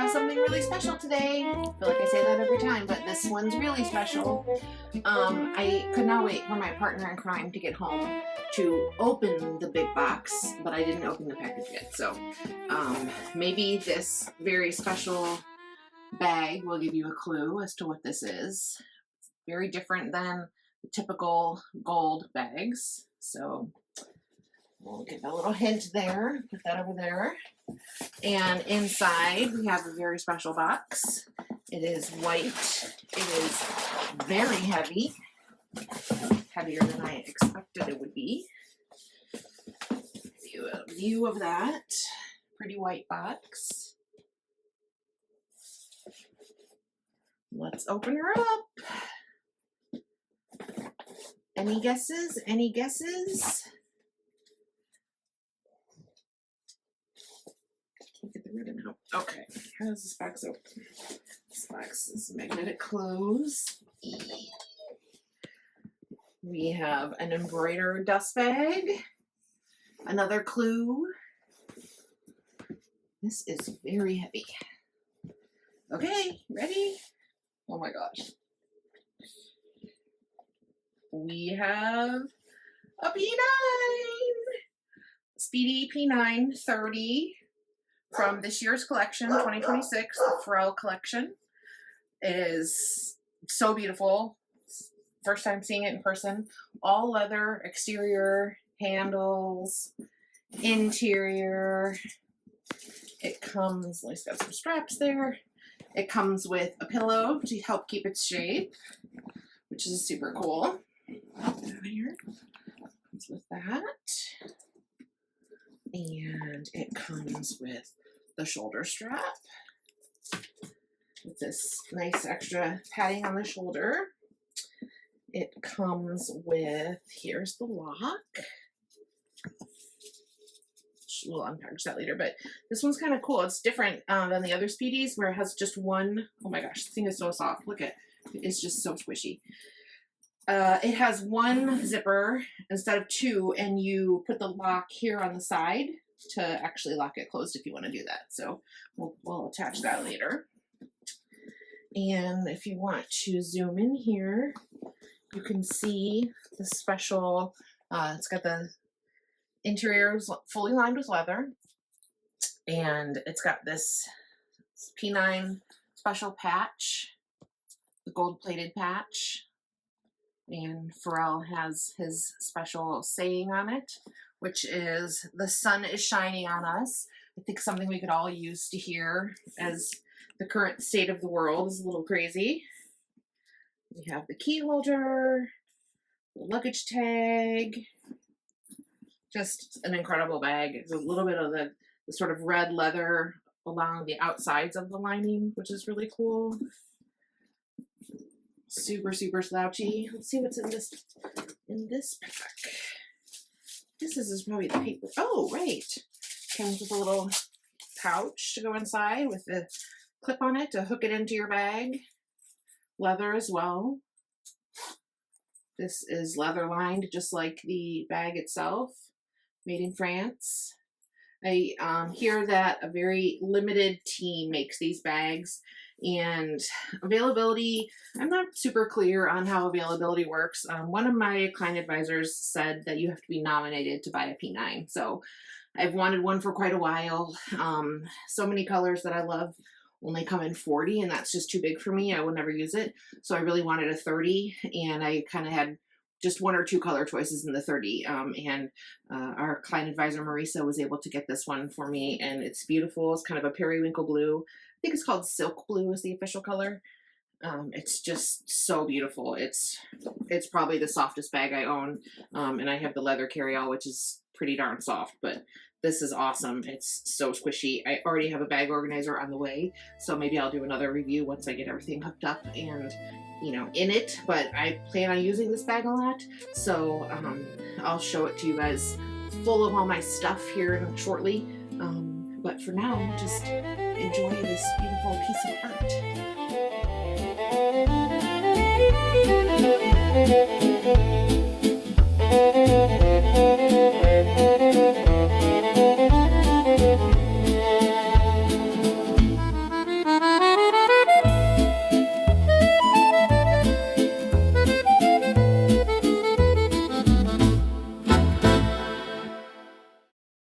have something really special today. I feel like I say that every time, but this one's really special. I could not wait for my partner in crime to get home to open the big box, but I didn't open the package yet. So maybe this very special bag will give you a clue as to what this is. It's very different than the typical gold bags. So we'll get a little hint there, put that over there. And inside we have a very special box. It is white. It is very heavy, heavier than I expected it would be. Give you a view of that. Pretty white box. Let's open her up. Any guesses? Any guesses? Can't get the ribbon out. Okay, how does this box open? This box is magnetic close. We have an embroidered dust bag. Another clue. This is very heavy. Okay, ready? Oh my gosh. We have a P9 Speedy P9 30 from this year's collection, 2026, the Pharrell collection. It is so beautiful. First time seeing it in person. All leather, exterior, handles, interior. It comes, it's got some straps there. It comes with a pillow to help keep its shape, which is super cool. Out of here. Comes with that. And it comes with the shoulder strap with this nice extra padding on the shoulder. It comes with, here's the lock. We'll unpackage that later, but this one's kind of cool. It's different than the other Speedies where it has just one. Oh my gosh, this thing is so soft. Look at it. It's just so squishy. It has one zipper instead of two, and you put the lock here on the side to actually lock it closed if you want to do that. So we'll attach that later. And if you want to zoom in here, you can see the special, it's got the interior fully lined with leather, and it's got this P9 special patch, the gold plated patch. And Pharrell has his special saying on it, which is, "The sun is shining on us." I think something we could all use to hear as the current state of the world is a little crazy. We have the key holder, the luggage tag, just an incredible bag. It's a little bit of the sort of red leather along the outsides of the lining, which is really cool. Super, super slouchy. Let's see what's in this pack. This is probably the paper. Oh, right. Comes with a little pouch to go inside with a clip on it to hook it into your bag. Leather as well. This is leather lined just like the bag itself. Made in France. I hear that a very limited team makes these bags, and availability, I'm not super clear on how availability works. One of my client advisors said that you have to be nominated to buy a P9. So I've wanted one for quite a while. So many colors that I love only come in 40, and that's just too big for me. I will never use it. So I really wanted a 30, and I kind of had just one or two color choices in the 30. Our client advisor, Marisa, was able to get this one for me, and it's beautiful. It's kind of a periwinkle blue. I think it's called silk blue is the official color. It's just so beautiful. It's probably the softest bag I own. And I have the leather carryall, which is pretty darn soft, but this is awesome. It's so squishy. I already have a bag organizer on the way, so maybe I'll do another review once I get everything hooked up and, you know, in it, but I plan on using this bag a lot, so I'll show it to you guys full of all my stuff here shortly. But for now, just enjoy this beautiful piece of art.